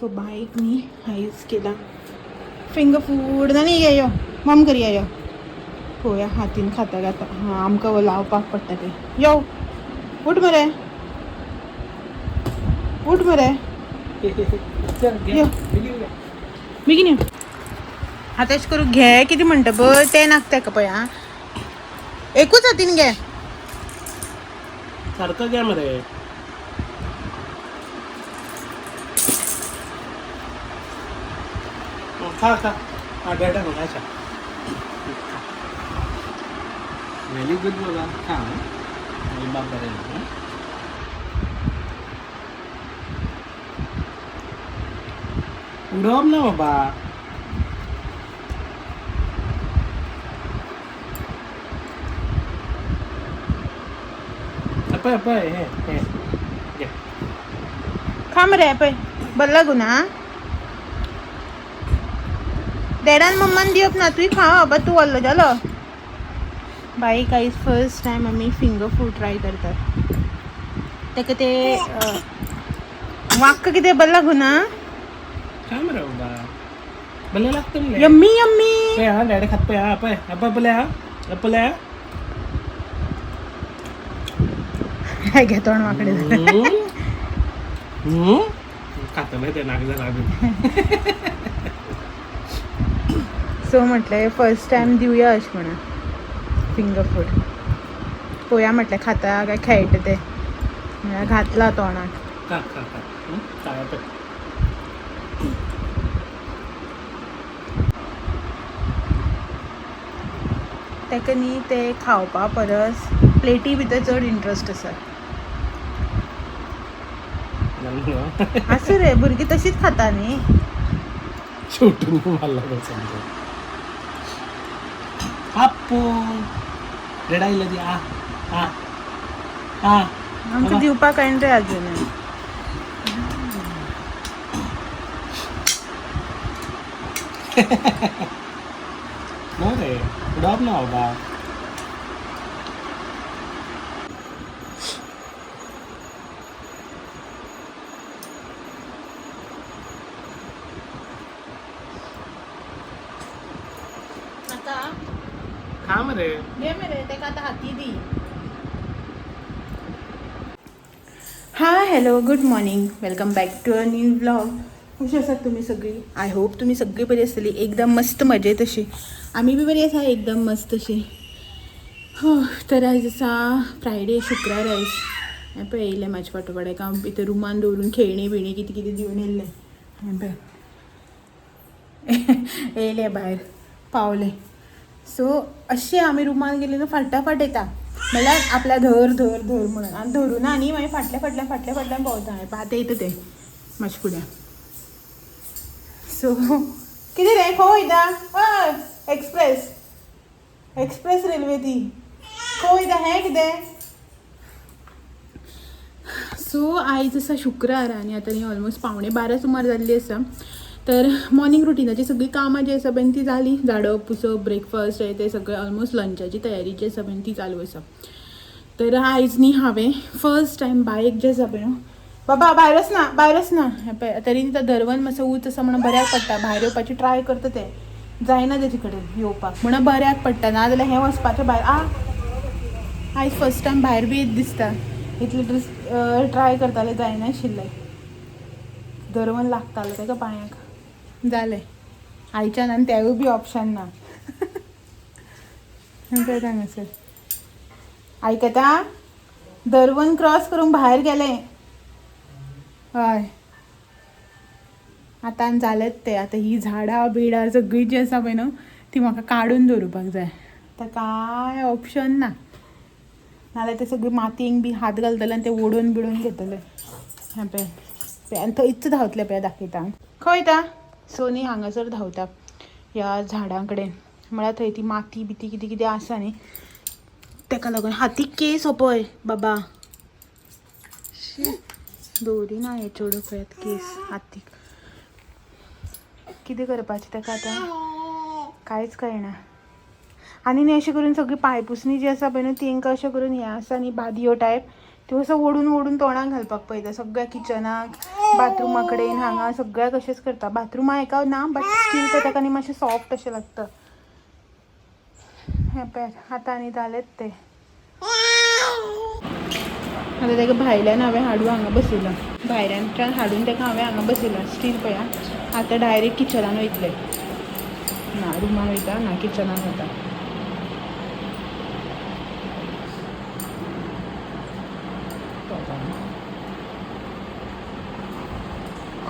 So bike नी हायच केला फिंगर फूड ना नाही यो मम करूया यो पोया हातीन खाता खाता हां आमकां लावपाक पडटा ते यो उठ मरे यो बेगीन यो आतां अशें करून घे कितें म्हणटा पळय तें नाका तेका पळय आं एकूच हातीन घे सारखं घ्या मरे खा खा हा बेटा मग अच्छा व्हेरी गुड बाबा खा बाप बरे उडव ना बाबा अपाय अपाय हे खा मरे पळय बरं लागू ना डॅडान मम्मान दिवप ना तुही खा बाबा तू वल्लो जालो बाई काही फर्स्ट टाइम आम्ही फिंगर फूड ट्राय करतात ताका ते वाक्क कितें बरं लागू ना काय मरे बाबा भले लागतं मले यम्मी यम्मी पे हा डॅडी खात पे हा पे अप्पा पल्या घे तोंड वाकडे खात नाही ते नाक झाला सो म्हटलं फर्स्ट टाइम दिवया अशें म्हणून फिंगर फूड पळोवया म्हटलें खाता काय खेळटा ते म्हळ्यार घातला तोंडाक खा खा खा काय पे ताका न्ही ते खावपा परस प्लेटी भितर चड इंट्रस्ट आसा आसूं रे भुरगीं तशीच खाता न्ही शेवटून मारला समजा आप्पू रडायला दी आ आ आ आमकां दिवपाक कांय रे अजून नो रे उडव ना बाबा खा मरे घे मरे ताका आतां हाती दी hi hello good morning welcome back to a new vlog कशी आसात तुमी सगळीं आय होप तुमी सगळीं बरी आसतली एकदम मस्त मजेत अशी आमी बी बरी आसा एकदम मस्त अशी हो तर आयज आसा फ्रायडे शुक्रार आयज हें पळय येयलें म्हाजे फाटोफाट एका भितर रुमान दवरून खेळणी बिणी कितें कितें दिवन येयल्लें हें पळय येयले भायर पावले सो अशें आमी रुमान गेली न्हू फाटाफाट येता म्हणल्यार आपल्या धर धर धर म्हणून आनी धरून आनी मागीर फाटल्या फाटल्यान फाटल्या फाटल्यान भोंवता हांवें आतां येता ते म्हाजे फुड्यान सो कितें रे खंय वयता हय एक्सप्रेस रेल्वे ती खंय वयता हें कितें सो आयज आसा शुक्रार आनी आतां न्ही ऑलमोस्ट 11:15 सुमार जाल्ली आसा तर मॉर्निंग रुटिनाची सगळीं कामां जी आसा पळय ती जाली झाडप पुसप ब्रेकफास्ट हे ते सगळें ऑलमोस्ट लंचाची तयारी जी आसा पळय ती चालू आसा तर आयज न्ही हांवें फर्स्ट टायम बायक जे आसा पळय न्हू बाबा भायरच ना हें पळय तरी तो धरवन मातसो उंच आसा म्हणून बऱ्याक पडटा भायर येवपाची ट्राय करता ते जायना तेजे कडेन येवपाक म्हणून बऱ्याक पडटा नाजाल्यार हें वचपाचें भायर आयज फर्स्ट टायम भायर बी येत दिसता इतले दीस ट्राय करतालें जायनाशिल्लें धरवन लागतालो तेका पांयाक जालें आयच्यान आनी तेवूय बी ऑप्शन ना हांगासर आयकता धरवन क्रॉस करून भायर गेलें हय आतां जालेंच तें आतां ही झाडां बिडां सगळीं जी आसा पळय न्हू ती म्हाका काडून दवरुपाक जाय आतां कांय ऑप्शन ना नाल्यार ते सगळी मातयेक बी हात घालतले आनी ते ओडून बिडून घेतले हें पळय आनी थंयच धांवतलें पळय दाखयता खंय वयता सो न्ही हांगासर धांवता ह्या झाडां कडेन म्हळ्यार थंय ती माती बिती कितें कितें आसा न्ही ताका लागून हातीक केस पळय बाबा दवरिना हे चेडूं पळयात केस हातीक कितें करपाचें ताका आतां कांयच कळना आनी न्ही अशें करून सगळी पांयपुसणी जी आसा पळय न्हू तांकां अशें करून हें आसा न्ही बादयो टायप त्यो असो ओडून ओडून तोंडाक घालपाक पळयता सगळ्या किचनाक बाथरुमाकडे हांगा सगळ्या कशेंच करता. बाथरूम आहे का ना बट स्टील तर ताका न्ही मातशें सॉफ्ट अशें लागता. हे पळय हातांनी जालेत ते. आता ताका भायल्यान हांवें हाडून हांगा बसयला. भायल्यानच्यान हाडून ताका हांवें हांगा बसयला. स्टील पळया आतां डायरेक्ट किचनान वयतले. ना रुमान वयता ना किचनान वता.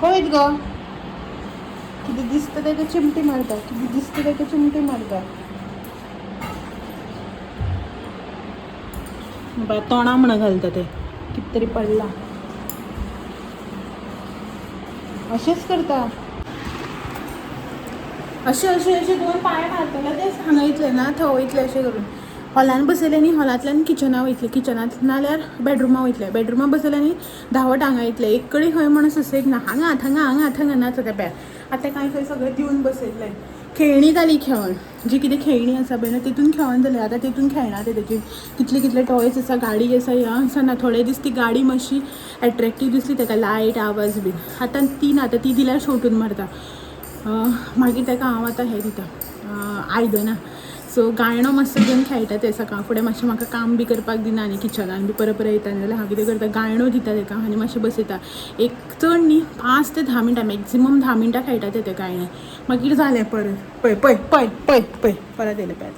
खंय गो कितें दिसता ताका चिमटी मारता. कितें दिसता ताका चिमटी मारता. तोंडा म्हणून घालता ते कितें तरी पडला अशेंच करता. अशें अशें अशें दोन पांय मारतले तेच हांगा इतले ना थंय वयतले अशें करून. हॉलान बसयले न्ही हॉलांतल्यान किचना वयतले. किचनांत नाल्यार बेडरुमा वयतले. बेडरुमा बसयले न्ही धांवट हांगा येतले. एक कडेन खंय म्हणून सुसेग ना. हांगात हांगा हांगात हांगा नाच ते पळय. आतां कांय खंय सगळें दिवन बसयतले. खेळणी जाली खेळून जी कितें खेळणी आसा पळय ना तितून खेळून जालें. आतां तितून खेळना ते तेजे कितले कितले टॉयज आसा. गाडी आसा ह्या आसा ना. थोडे दीस ती गाडी मातशी एट्रेक्टीव दिसली ताका लायट आवाज बीन. आतां ती ना. आतां ती दिल्यार शेवटून मारता. मागीर ताका हांव आतां हें दिता आयदनां. सो गायणो मातसो घेवन खेळटा ते सकाळ फुडें मातशें म्हाका काम बी करपाक दिना न्ही किचनान बी परत परत येता जाल्यार हांव कितें करता गायणो दिता ताका आनी मातशें बसयता. एक चड न्ही 5 ते 10 मिनटां मॅक्झिमम 10 मिनटां खेळटा ते गायणे. मागीर जालें परत. पळय पळय पळय पळय पळय परत येयलें पळय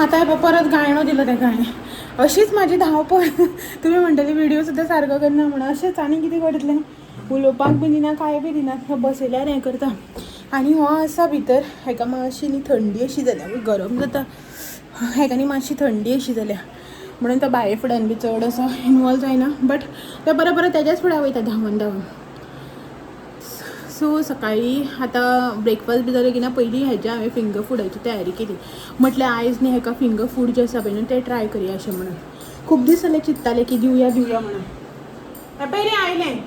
आतां परत गायणो दिलो ताका हांवें. अशीच म्हाजी धांवपळ. तुमी म्हणटले व्हिडिओ सुद्दां सारको करना म्हणून. अशेंच आनी कितें करतलें उलोवपाक बी दिना कांय बी दिना. बसयल्यार हें करता. आनी हो आसा भितर हेका मातशी न्ही थंडी अशी जाल्या गरम जाता. हेका न्ही मातशी थंडी अशी जाल्या म्हणून तो बाये फुड्यान बी चड असो इनवॉल्व जायना. बट तो बरो बरो तेज्याच फुड्या वयता धांवन धांवन. सो सकाळीं आतां ब्रेकफास्ट बी जालो की ना पयलीं हेजें हांवें फिंगर फुडाची तयारी केली. म्हटल्यार आयज न्ही हेका फिंगर फूड जें आसा पळय न्हू तें ट्राय करया अशें म्हणून. खूब दीस जाले चिंत्तालें की दिवया दिवया म्हणून. पळय रे आयलें.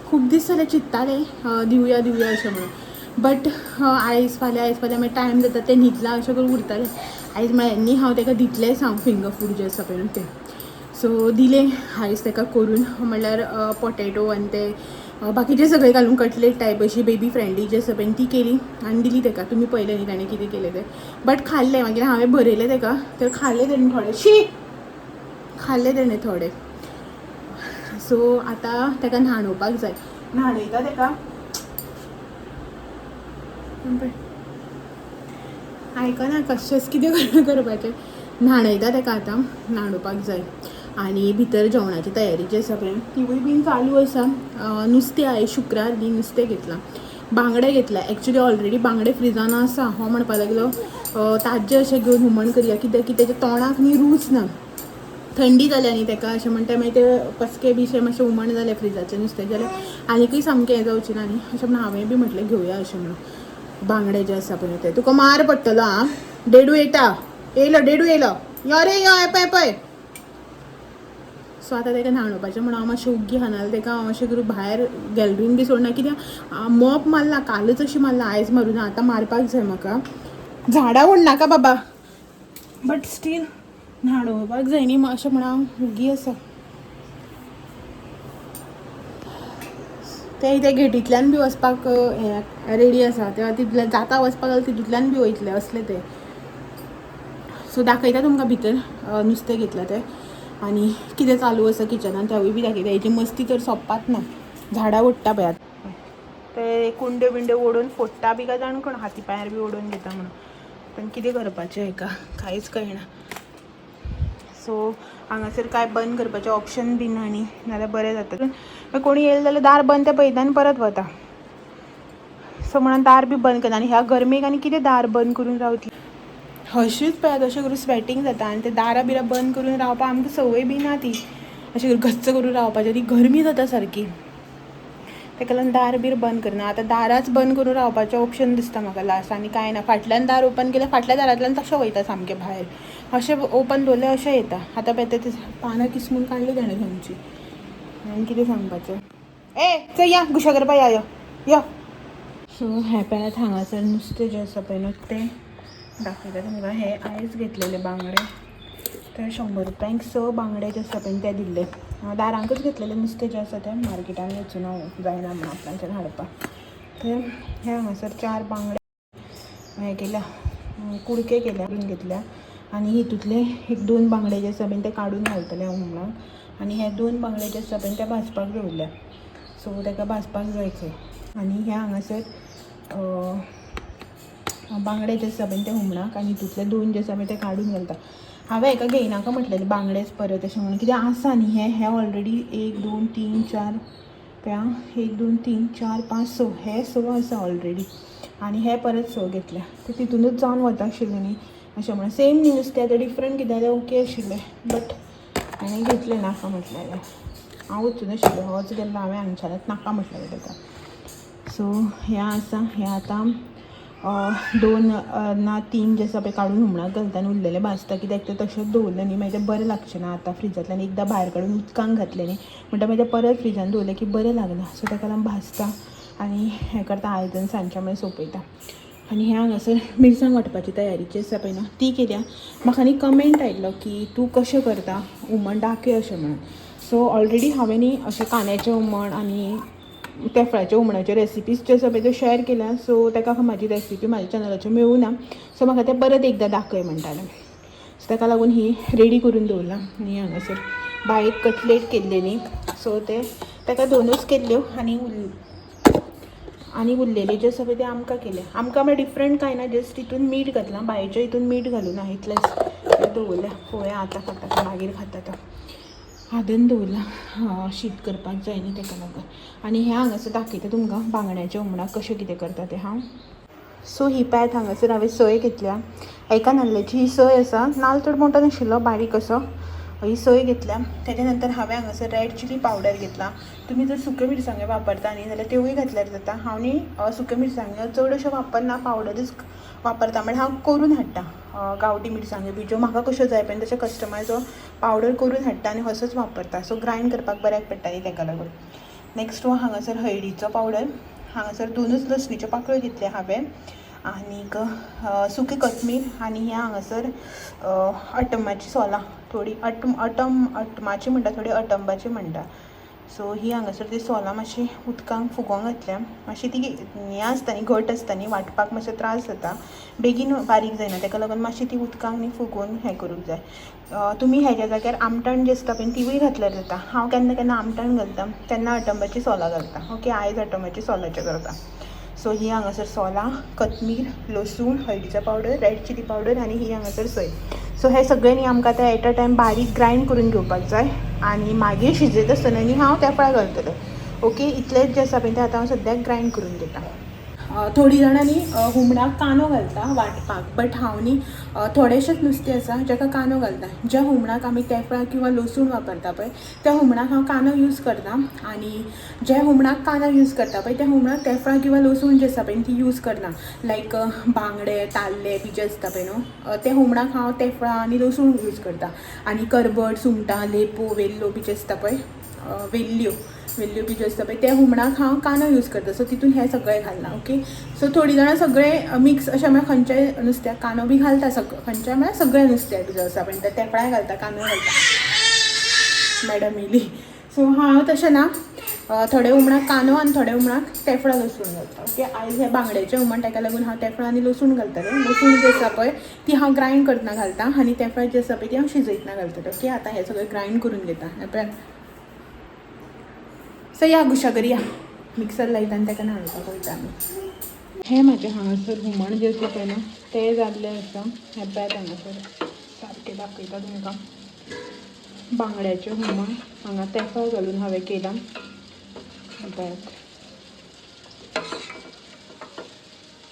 खूब दीस जाले चिंत्तालें दिवया दिवया अशें म्हणून. बट आयज फाल्यां मागीर टायम जाता तें न्हिदलां अशें करून उरतालें. आयज म्हळ्यार न्ही हांव ताका दितलेंच हांव फिंगर फूड जें आसा पळय न्हू तें. सो दिलें आयज ताका करून. म्हणल्यार पोटेटो आनी ते बाकीचें सगळें घालून कटलेट टायप अशी बेबी फ्रेंडली जी आसा पळय ती केली आनी दिली ताका. तुमी पळयलें न्ही ताणें कितें केलें तें. बट खाल्लें मागीर हांवें भरयलें ताका तर खाल्लें ताणें थोडें. खाल्लें ताणें थोडें. सो आतां ताका न्हाणोवपाक जाय. न्हाणयता ताका. आयकना कशेंच कितें करपाचें. न्हाणयता ताका आतां न्हाणोवपाक जाय. आनी भितर जेवणाची तयारी जी आसा पळय तिवूय बीन चालू आसा. नुस्तें आयज शुक्रार न्ही नुस्तें घेतलां. बांगडे घेतला. एक्चुली ऑलरेडी बांगडे फ्रिजान आसा. हो म्हणपाक लागलो ताज्जें अशें घेवन हुमण करया कित्याक की तेच्या तोंडाक न्ही रूच ना. थंडी जाल्या न्ही ताका अशें म्हणटा मागीर ते पसके बी मातशें हुमण जालें फ्रिजाचें नुस्तें जाल्यार आनीकय सामकें हें जावचें ना न्ही अशें म्हणून हांवें बी म्हटलें घेवया अशें म्हणून. बांगडे जे आसा पळय ते तुका मार पडटलो आं. डेडू येता. येयलो डेडू येयलो. यो रे यो पळय पळय. सो आतां ताका न्हाणोवपाचें म्हणून हांव मातशें उग्गी हांनाल ताका. हांव अशें करून भायर गॅलरीन बी सोडना कित्याक मोप मारला कालच अशी मारला आयज मारूं ना. आतां मारपाक जाय म्हाका. झाडां उडनाका बाबा. बट स्टील न्हाणोवपाक जाय न्ही अशें म्हणून हांव उग्गी आसा. ते गेटींतल्यान बी वचपाक रेडी आसा. तेव्हा तितल्यान जाता वचपाक जाल्यार तितूंतल्यान बी वयतले असले ते. सो दाखयता तुमकां भितर नुस्तें घेतलां तें आनी कितें चालू आसा किचनान तेवूय बी दाखयता. हेजी मस्ती तर सोंपपाच ना. झाडां ओडटा पळय आतां ते कुंड्यो बिंड्यो ओडून फोडटा बी काय जाण कोण हाती पांयार बी ओडून घेता म्हणून. पण कितें करपाचें हेका कांयच कळना. सो हांगासर काय बंद करपाचें ऑप्शन बी ना न्ही नाल्यार बरें जाता. कोणी येयलें जाल्यार दार बंद तें पळयता आनी परत वता. सो म्हणून दार बी बंद करना. आनी ह्या गरमेक आनी कितें दार बंद करून रावतली. हशीच पळय अशें करून स्वेटींग जाता आनी ते दारां बिरां बंद करून रावपाक आमकां संवय बी ना ती अशें करून गच्च करून रावपाची. ती गरमी जाता सारकी. ताका लागून दार बीर बंद करना. आतां दाराच बंद करून रावपाचें ऑप्शन दिसता म्हाका लास्ट. आनी कांय ना. फाटल्यान दार ओपन केल्यार फाटल्या दारांतल्यान तशें वयता सामकें भायर. अशें ओपन दवरल्यार अशें येता. आतां पळय ते पानां किसमून काडली ताणें थंयची. आनी कितें सांगपाचें. चल या गुशा करपा या यो. सो हें पळयात हांगासर नुस्तें जें आसा पळय न्हू तें दाखयता तुमकां. हे आयज घेतलेले बांगडे तर 100 रुपयांक 6 बांगडे जे आसा पळय ते दिल्ले. दारांकच घेतलेले नुस्तें जें आसा तें मार्केटान वचून हांव जायना म्हणून आपल्याच्यान हाडपाक. तर हे हांगासर 4 बांगडे हें केल्या, कुडके केल्या, घेतल्या आनी हितूंतले 1-2 बांगडे जे आसा पळय ते काडून घालतले हांव हुमणाक. आनी हे 2 बांगडे जे आसा पळय ते भाजपाक दवरल्या. सो ताका भाजपाक जाय खंय. आनी हे हांगासर बांगडे जे आसा पळय ते हुमणाक आनी हितूंतले 2 जे आसा पळय ते काडून घालता. हांवें हेका घेयनाका म्हटलेलें बांगडेच परत अशें म्हणून, कित्याक आसा न्ही हे ऑलरेडी 1 2 3 4 1 2 3 4 5 6 हे 6 आसा ऑलरेडी आनी हे परत 6 घेतल्या. तर तितूनच जावन वता आशिल्लें न्ही अशें म्हणून. सेम न्ही नुस्तें आतां डिफरंट कितें जाल्यार ओके आशिल्लें, बट हांवें घेतलें नाका म्हटलेलें. हांव वचून आशिल्लें, होच गेल्लो, हांवें हांगच्यानच नाका म्हटलेलें ताका. सो हें आसा, हें आतां 2 ना 3 जे आसा पळय काडून हुमणाक घालता आनी उरलेलें भाजता. कित्याक तें तशेंच दवरलें न्ही मागीर तें बरें लागचें ना आतां फ्रिजांतल्यान एकदां भायर काडून उदकांत घातलें न्ही म्हणटा मागीर तें परत फ्रिजान दवरलें की बरें लागना. सो ताका लागून भाजता आनी हें करता आयदन सांजचें मागीर सोंपयता. आनी हें हांगासर मिरसांग वांटपाची तयारी जी आसा पळय ना ती केल्या. म्हाका न्ही कमेंट आयिल्लो की तूं कशें करता हुमण दाखय अशें म्हणून. सो ऑलरेडी हांवें न्ही अशें कांद्याचें हुमण आनी तेफळाच्या हुमणाच्यो रेसिपीज ज्यो आसा पळय त्यो शॅर केल्या. सो ताका म्हाजी रेसिपी म्हाज्या चॅनलाचेर मेळूना. सो म्हाका तें परत एकदां दाखय म्हणटालें. सो ताका लागून ही रेडी करून दवरला. आनी हांगासर बारीक कटलेट केल्ले न्ही, सो ते ताका 2च केल्ल्यो आनी उरलेल्यो ज्यो आसा पळय त्यो आमकां केल्या. आमकां म्हळ्यार डिफरंट कांय ना, जस्ट हितून मीठ घातलां, बायच्या हितून मीठ घालून ना, इतलेंच दवरल्या. पळोवया आतां खाता तो, मागीर खाता तो. आदन दवरला, शीत करपाक जाय न्ही ताका लागून. आनी हें हांगासर दाखयता तुमकां बांगड्याच्या हुमणाक कशें कितें करता तें हांव. सो ही पॅट हांगासर हांवें सय घेतल्या. एका नाल्ल्याची ही सय आसा, नाल्ल चड मोठो नाशिल्लो, बारीक असो. ही सय घेतल्या. तेच्या नंतर हांवें हांगासर रेड चिली पावडर घेतला. तुमी जर सुक्यो मिरसांग्यो वापरता न्ही जाल्यार त्योय घातल्यार जाता. हांव न्ही सुक्यो मिरसांग्यो चड अश्यो वापरना, पावडरच वापरता. म्हणल्यार हांव करून हाडटा गांवठी मिरसांग्यो बी ज्यो म्हाका कश्यो जाय पळय तशें कस्टमायज पावडर करून हाडटा आनी असोच वापरता. सो ग्रायंड करपाक बऱ्याक पडटा न्ही ताका लागून. नेक्स्ट हांगासर हळदीचो पावडर. हांगासर 2च लसणीच्यो पाकळ्यो घेतल्या हांवें आनीक सुकी कोथमीर आनी हें हांगासर अटमाची सोलां थोडी, अटमाची म्हणटा, थोडी अटंबाची म्हणटा. सो ही हांगासर ती सोलां मातशी उदकांत फुगोवंक घातल्या. मातशी ती हें आसता न्ही, घट आसता न्ही, वांटपाक मातशें त्रास जाता, बेगीन बारीक जायना, ताका लागून मातशी ती उदकांत न्ही फुगोवन हें करूंक जाय. तुमी हेज्या जाग्यार आमटाण जी आसता पळय तिवूय घातल्यार जाता. हांव केन्ना केन्ना आमटाण घालता, केन्ना अटंबाची सोलां घालता. ओके, आयज अटंबाची सोलाचें करता. सो ही हांगासर सोलां, कोथमीर, लसूण, हळदीचो पावडर, रेड चिली पावडर आनी ही हांगासर सय. सो हे सगळें न्ही आमकां आतां एट अ टायम बारीक ग्रायंड करून घेवपाक जाय. आनी मागीर शिजयता आसतना न्ही हांव तेफळां घालतलें. ओके, इतलेंच जें आसा पळय तें आतां हांव सद्याक ग्रायंड करून घेता. थोडीं जाणां न्ही हुमणाक कांदो घालता वांटपाक, बट हांव न्ही थोडेशेंच नुस्तें आसा जाका कांदो घालता. ज्या हुमणाक आमी तेफळां किंवा लसूण वापरता पळय त्या हुमणाक हांव कांदो यूज करता. आनी जे हुमणाक कांदो यूज करता पळय त्या हुमणाक तेफळां किंवा लसूण जे आसा पळय ती यूज करना. लायक बांगडे, ताल्ले बी जे आसता पळय न्हू ते हुमणाक हांव तेफळां आनी लसूण यूज करता. आनी करबट, सुंगटां, लेपो, वेल्लो बी जे आसता पळय, वेल्ल्यो बी ज्यो आसता पळय त्या हुमणाक हांव कांदो यूज करता. सो तितून हें सगळें घालना. ओके, सो थोडीं जाणां सगळें मिक्स अशें म्हळ्यार खंयच्याय नुस्त्याक कांदो बी घालता, खंयच्याय म्हळ्यार सगळ्या नुस्त्याक जो आसा पळय ते तेफळांय घालता, कांदोय घालता. मॅडम येयली. सो हांव तशें ना, थोडे हुमणाक कांदो आनी थोडे हुमणाक तेफळां लसूण घालता. ओके, आयज हें बांगड्याचें हुमण ताका लागून हांव तेफळां आनी लसूण घालतलें. लसूण जी आसा पळय ती हांव ग्रायंड करतना घालता आनी तेफळां जी आसा पळय ती हांव शिजयतना घालतलें. ओके, आतां हें सगळें ग्रायंड करून घेता. सो या गुशागरी या, मिक्सर लायता आनी ताका घालपाक वयता आमी. हें म्हाजें हांगासर हुमण जें आसा पळय ना तें जाल्लें आसा. हें पळयात हांगासर सारकें दाखयता तुमकां. बांगड्याचें हुमण हांगा तेफळ घालून हांवें केलां. पळयात,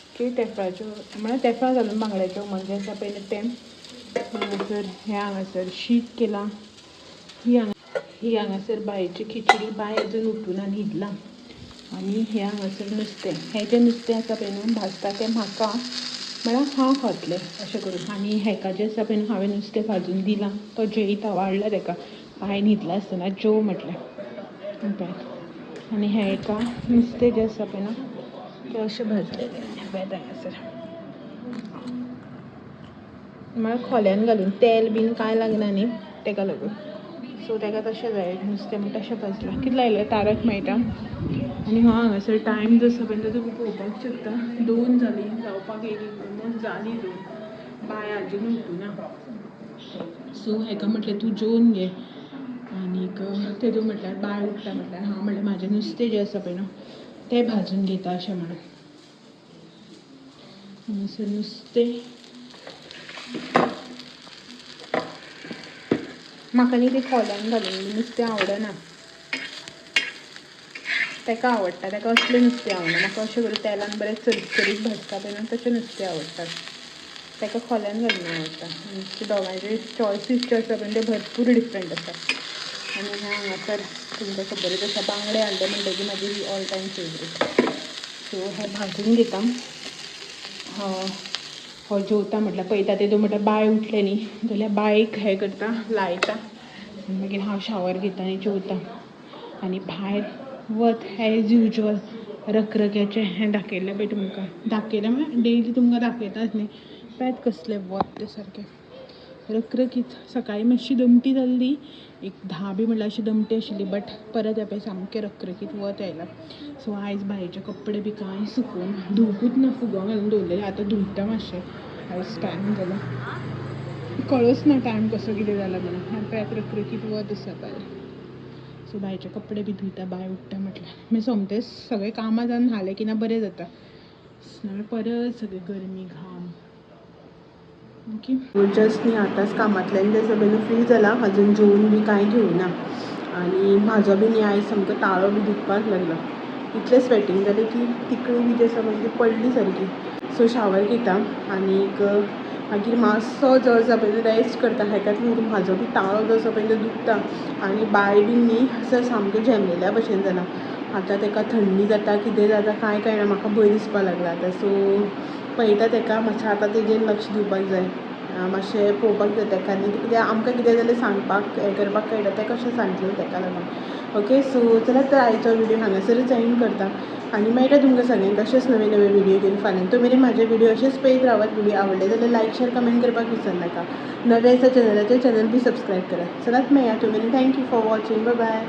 ओके, तेफळाच्यो म्हळ्यार तेफळ घालून बांगड्याचें हुमण जें आसा पळय तें. हांगासर हें हांगासर शीत केलां. ही हांगासर बायेची खिचडी, बाय अजून उठूना, न्हिदला. आनी हें हांगासर नुस्तें, हें जें नुस्तें आसा पळय न्हू भाजता तें म्हाका म्हळ्यार हांव खातलें अशें करून. आनी हेका जें आसा पळय न्हू हांवें नुस्तें भाजून दिलां, तो जेयता, वाडला ताका. हांवें न्हिदला आसतना जेव म्हटलें. पळयात, आनी हेका नुस्तें जें आसा पळय ना तें अशें भाजलेलें. पळयात हांगासर मला खोल्यान घालून तेल बीन काय लागना न्ही तेका लागून सो तेका तशें जाय नुस्तें म्हणून तशें भाजलां कितें लायलें तारक मेळटा आनी हांगासर टायम जसो पळय तुमी पळोवपाक शकता 2 जालीं जावपाक येयलीं ऑलमोस्ट जालीं 2 बाय आजून उठूना सो हेका म्हटलें तूं जेवन घे आनीक तेदू म्हटल्यार बाय उठटा म्हटल्यार हांव म्हटलें म्हाजें नुस्तें जें आसा पळय न्हू तें भाजून घेता अशें म्हणून हांगासर नुस्तें म्हाका न्ही तें खोल्यान घालून नुस्तें आवडना तेका आवडटा तेका असलें नुस्तें आवडना म्हाका अशें करून तेलान बरें चरचरीत भाजता पळय न्हू तशें नुस्तें आवडटा तेका खोल्यान घालून आवडटा आनी दोगांयचे चॉयसीस जे आसा पळय ते भरपूर डिफरंट आसा आनी हें हांगासर तुमकां खबरच आसा बांगडे हाडले म्हणटकीर म्हाजी ही ऑल टायम फेवरेट सो हें भाजून घेता हो जेवता म्हटल्यार पळयता तेदो म्हटल्यार बाय उठलें न्ही जाल्यार बायक हें करता लायता आनी मागीर हांव शावर घेता आनी जेवता आनी भायर वत एज युजल रखरख्याचें हें दाखयलें पळय तुमकां दाखयलें म्हळ्यार डेली तुमकां दाखयताच न्ही पेत कसलें वत तें सारकें रखरखीत सकाळीं मातशी दमटी जाल्ली एक 10 बी म्हळ्यार अशी दमटी आशिल्ली बट परत हेपळय सामकें रखरखीत वत आयलां सो आयज भायरचे कपडे बी कांय सुकून धुवंकूच ना फुगो घालून दवरलेले आतां धुयता मातशें आयज टायम जालो कळच ना टायम कसो कितें जाला म्हणून पेत रखरखीत वत आसा भायर सो भायचे कपडे बी धुयता बाय उठटा म्हटल्यार मागीर सोमतेच सगळें कामां जावन हालें की ना बरें जाता नाजाल्यार परत सगळी गरमी घाम ओके जस्ट न्ही आतांच कामांतल्यान तें सगळें फ्री जालां अजून जेवून बी कांय घेवना आनी म्हाजो बी न्ही आयज सामको ताळो बी दुखपाक लागला इतलें स्वेटींग जालें की तिकळी बी जी आसा पळय ती पडली सारकी सो शावर घेता आनीक मागीर मातसो जो आसा पळय तो रेस्ट करता हेकाच लागून म्हाजो बी ताळो जो आसा पळय तो दुखता आनी बाय बी न्ही असो सामकें झेमलेल्या भशेन जाला आतां तेका थंडी जाता कितें जाता कांय कळना म्हाका भंय दिसपा लागला आतां सो पळयता तेका मातशें आतां तेजेर लक्ष दिवपाक जाय मातशें पळोवपाक जाय तेका न्ही कित्याक आमकां कितें जाल्यार सांगपाक हें करपाक कळटा तें कशें सांगतलें तेका लागून ओके सो चलात तर आयचो व्हिडियो हांगासरच एंड करता आनी मेळटा तुमकां सगळ्यांक अशेंच नवे नवे व्हिडियो घेवन फाल्यां तो मेरेन म्हाजे व्हिडियो अशेंच पळयत रावात व्हिडियो आवडले जाल्यार लायक शेअर कमेंट करपाक विसरनाका नवे आसा चॅनलाचेर चॅनल बी सबस्क्रायब करा चलात मेळया तो मेरेन thank you for watching bye bye